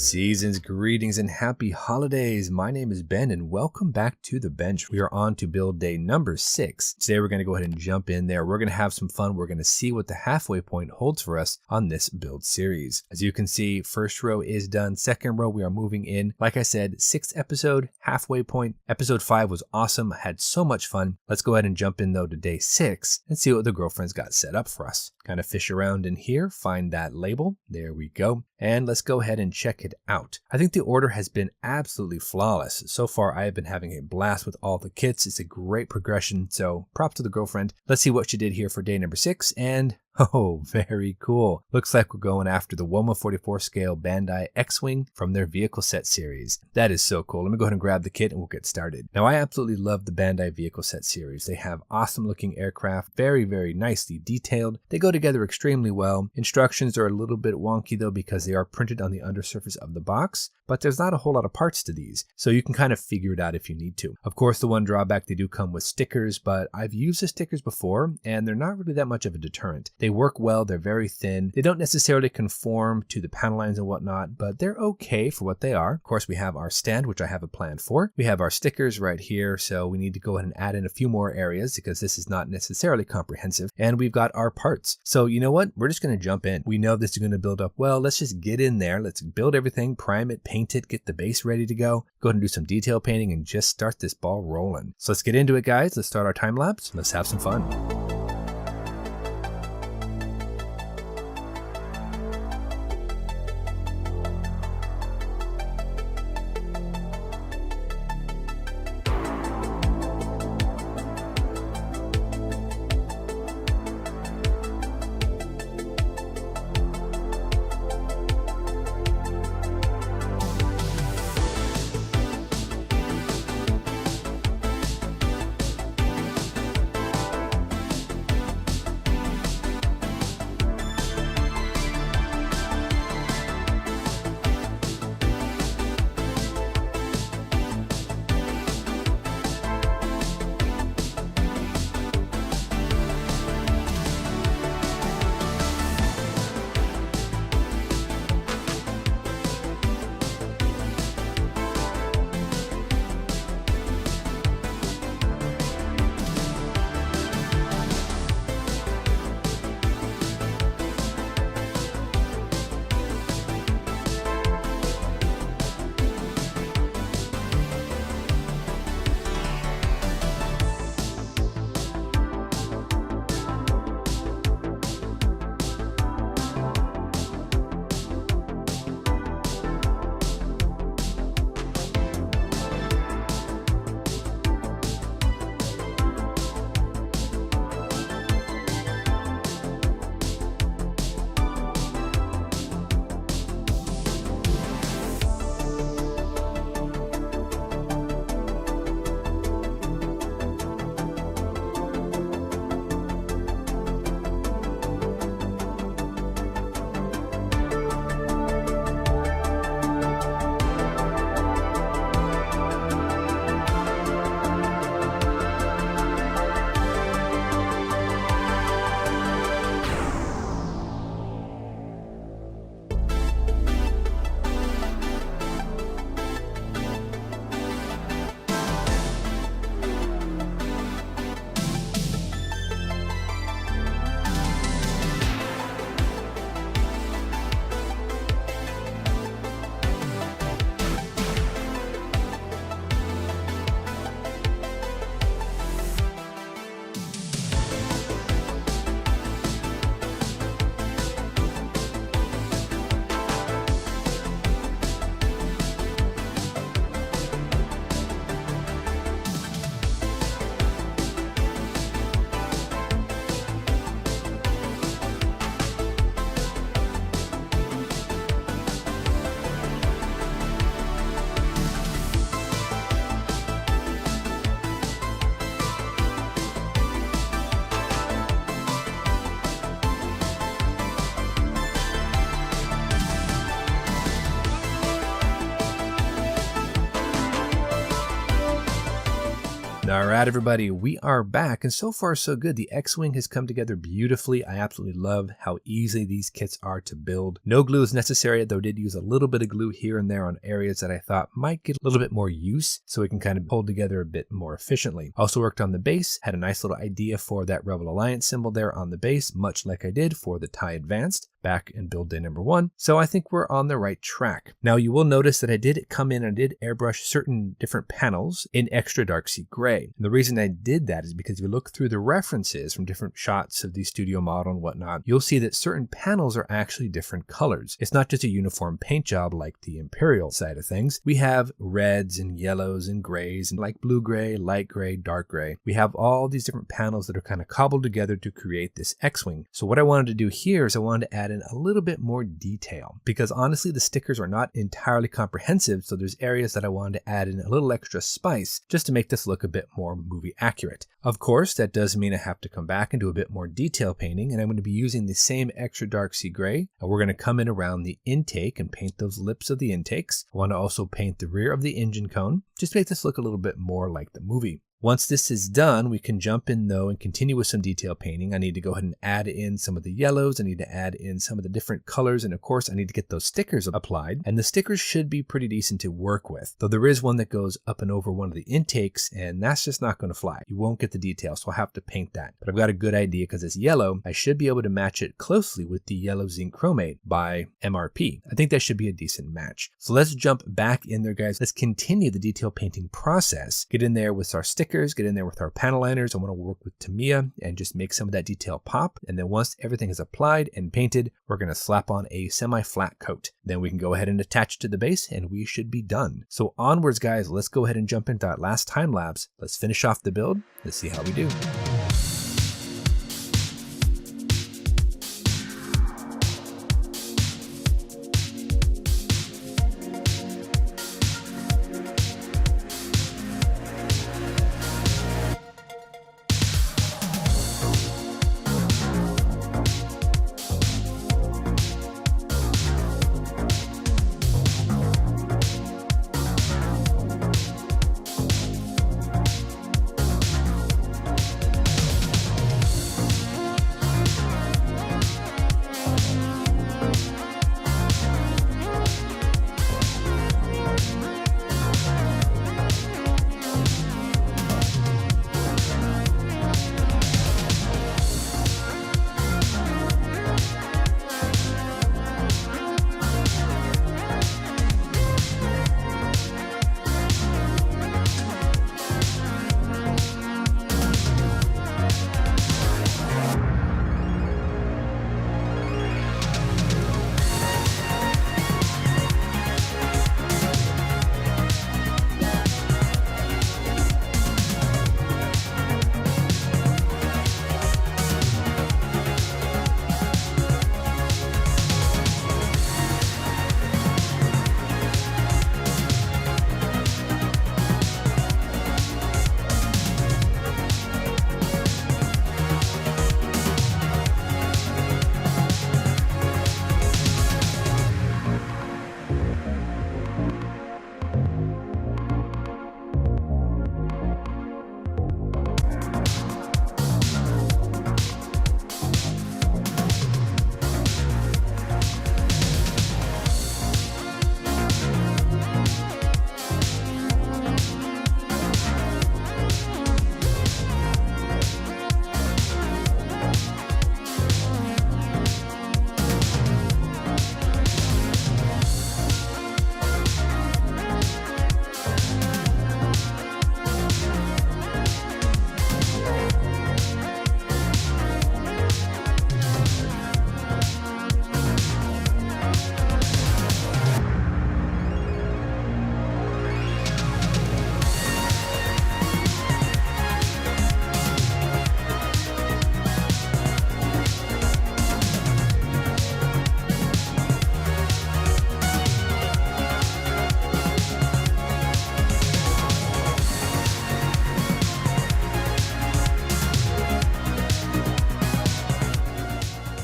Seasons, greetings, and happy holidays. My name is Ben, and welcome back to the bench. We are on to build day number 6. Today, we're going to go ahead and jump in there. We're going to have some fun. We're going to see what the halfway point holds for us on this build series. As you can see, first row is done. Second row, we are moving in. Like I said, 6th episode, halfway point. Episode 5 was awesome. I had so much fun. Let's go ahead and jump in, though, to day 6 and see what the girlfriends got set up for us. Kind of fish around in here, find that label. There we go. And let's go ahead and check it out. I think the order has been absolutely flawless. So far, I have been having a blast with all the kits. It's a great progression, so props to the girlfriend. Let's see what she did here for day number 6, and oh, very cool. Looks like we're going after the Woma 44 scale Bandai X-Wing from their vehicle set series. That is so cool. Let me go ahead and grab the kit and we'll get started. Now, I absolutely love the Bandai vehicle set series. They have awesome looking aircraft, very nicely detailed. They go together extremely well. Instructions are a little bit wonky though because they are printed on the undersurface of the box, but there's not a whole lot of parts to these, so you can kind of figure it out if you need to. Of course, the one drawback, they do come with stickers, but I've used the stickers before and they're not really that much of a deterrent. They work well, they're very thin. They don't necessarily conform to the panel lines and whatnot, but they're okay for what they are. Of course, we have our stand, which I have a plan for. We have our stickers right here, so we need to go ahead and add in a few more areas because this is not necessarily comprehensive. And we've got our parts. So you know what? We're just going to jump in. We know this is going to build up well. Let's just get in there. Let's build everything, prime it, paint it, get the base ready to go. Go ahead and do some detail painting and just start this ball rolling. So let's get into it, guys. Let's start our time lapse. Let's have some fun. All right, everybody, we are back, and so far so good. The X-Wing has come together beautifully. I absolutely love how easy these kits are to build. No glue is necessary, though I did use a little bit of glue here and there on areas that I thought might get a little bit more use, so we can kind of hold together a bit more efficiently. Also worked on the base, had a nice little idea for that Rebel Alliance symbol there on the base, much like I did for the TIE Advanced back in build day number 1. So I think we're on the right track. Now you will notice that I did come in and I did airbrush certain different panels in extra dark sea gray. And the reason I did that is because if you look through the references from different shots of the studio model and whatnot, you'll see that certain panels are actually different colors. It's not just a uniform paint job like the Imperial side of things. We have reds and yellows and grays and like blue gray, light gray, dark gray. We have all these different panels that are kind of cobbled together to create this X-Wing. So what I wanted to do here is I wanted to add in a little bit more detail, because honestly the stickers are not entirely comprehensive, so there's areas that I wanted to add in a little extra spice just to make this look a bit more movie accurate. Of course, that does mean I have to come back and do a bit more detail painting, and I'm going to be using the same extra dark sea gray, and we're going to come in around the intake and paint those lips of the intakes. I want to also paint the rear of the engine cone, just to make this look a little bit more like the movie. Once this is done, we can jump in though and continue with some detail painting. I need to go ahead and add in some of the yellows. I need to add in some of the different colors. And of course, I need to get those stickers applied. And the stickers should be pretty decent to work with. Though there is one that goes up and over one of the intakes, and that's just not going to fly. You won't get the detail, so I'll have to paint that. But I've got a good idea because it's yellow. I should be able to match it closely with the yellow zinc chromate by MRP. I think that should be a decent match. So let's jump back in there, guys. Let's continue the detail painting process. Get in there with our stickers, get in there with our panel liners. I want to work with Tamiya and just make some of that detail pop. And then once everything is applied and painted, we're going to slap on a semi-flat coat. Then we can go ahead and attach it to the base and we should be done. So onwards, guys, let's go ahead and jump into that last time lapse. Let's finish off the build. Let's see how we do.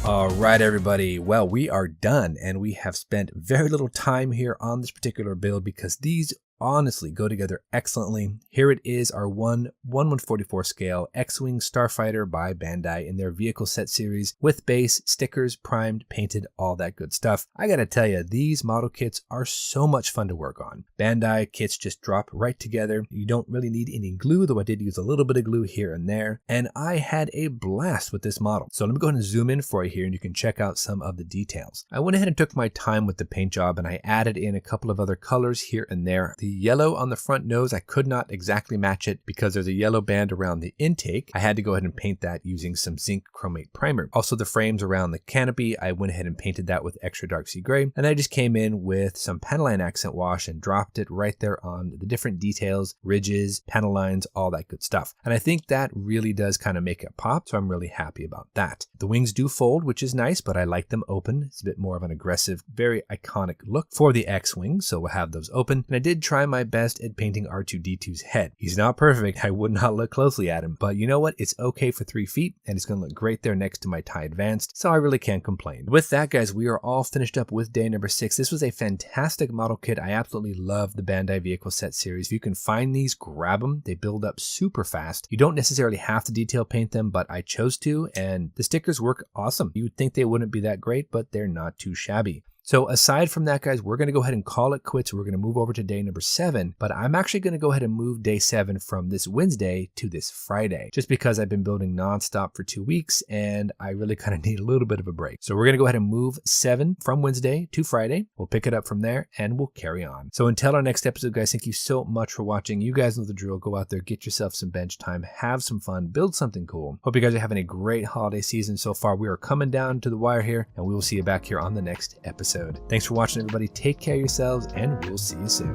All right, everybody. Well, we are done, and we have spent very little time here on this particular build because these honestly go together excellently. Here it is, our 1/144 scale X-Wing Starfighter by Bandai in their vehicle set series with base, stickers, primed, painted, all that good stuff. I gotta tell you, these model kits are so much fun to work on. Bandai kits just drop right together. You don't really need any glue, though I did use a little bit of glue here and there, and I had a blast with this model. So let me go ahead and zoom in for you here and you can check out some of the details. I went ahead and took my time with the paint job and I added in a couple of other colors here and there. The yellow on the front nose, I could not exactly match it because there's a yellow band around the intake. I had to go ahead and paint that using some zinc chromate primer. Also the frames around the canopy, I went ahead and painted that with extra dark sea gray, and I just came in with some panel line accent wash and dropped it right there on the different details, ridges, panel lines, all that good stuff. And I think that really does kind of make it pop, so I'm really happy about that. The wings do fold, which is nice, but I like them open. It's a bit more of an aggressive, very iconic look for the X-Wing, so we'll have those open. And I did try my best at painting R2-D2's head. He's not perfect, I would not look closely at him, but you know what? It's okay for 3 feet, and it's going to look great there next to my TIE Advanced, so I really can't complain. With that, guys, we are all finished up with day number 6. This was a fantastic model kit. I absolutely love the Bandai vehicle set series. If you can find these, grab them. They build up super fast. You don't necessarily have to detail paint them, but I chose to, and the stickers work awesome. You would think they wouldn't be that great, but they're not too shabby. So aside from that, guys, we're going to go ahead and call it quits. We're going to move over to day number 7, but I'm actually going to go ahead and move day 7 from this Wednesday to this Friday, just because I've been building nonstop for 2 weeks and I really kind of need a little bit of a break. So we're going to go ahead and move 7 from Wednesday to Friday. We'll pick it up from there and we'll carry on. So until our next episode, guys, thank you so much for watching. You guys know the drill. Go out there, get yourself some bench time, have some fun, build something cool. Hope you guys are having a great holiday season so far. We are coming down to the wire here, and we will see you back here on the next episode. Thanks for watching, everybody. Take care of yourselves, and we'll see you soon.